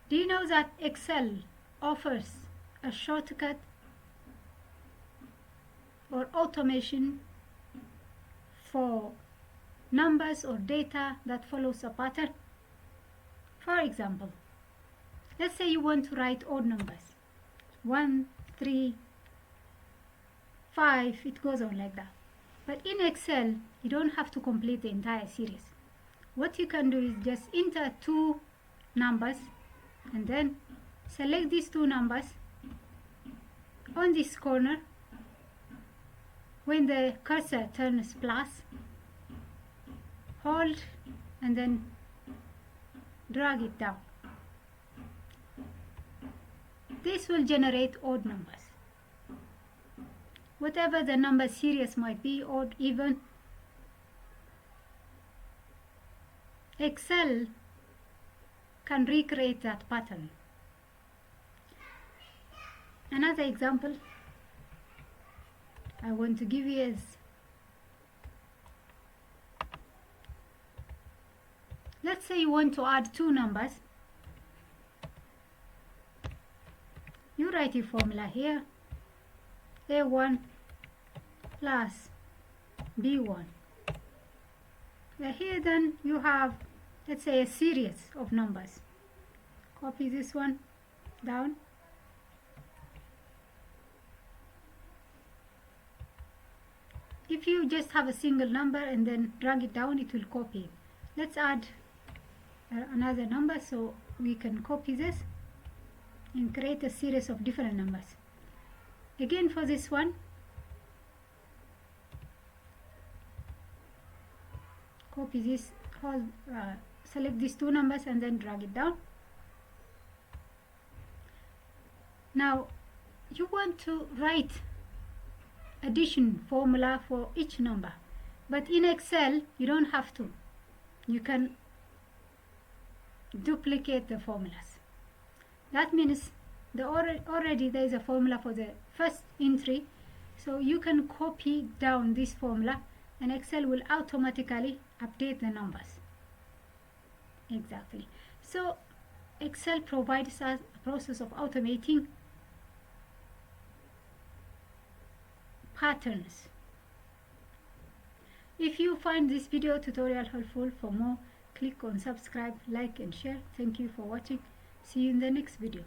Do you know that Excel offers a shortcut or automation for numbers or data that follows a pattern? For example, let's say you want to write odd numbers. 1, 3, 5, it goes on like that. But in Excel, you don't have to complete the entire series. What you can do is just enter 2 numbers and then select these 2 numbers on this corner. When the cursor turns plus, hold and then drag it down. This will generate odd numbers. Whatever the number series might be, odd, even, Excel can recreate that pattern. Another example I want to give you is, let's say you want to add 2 numbers. You write your formula here, A1 plus B1. Here then you have, let's say, a series of numbers. Copy this one down. If you just have a single number and then drag it down, it will copy it. Let's add another number so we can copy this and create a series of different numbers. Again, for this one, copy this whole, select these 2 numbers and then drag it down. Now you want to write addition formula for each number, but in Excel you don't have to. You can duplicate the formulas. That means already there is a formula for the first entry, so you can copy down this formula and Excel will automatically update the numbers. Exactly. So Excel provides us a process of automating patterns. If you find this video tutorial helpful, for more, click on subscribe, like and share. Thank you for watching. See you in the next video.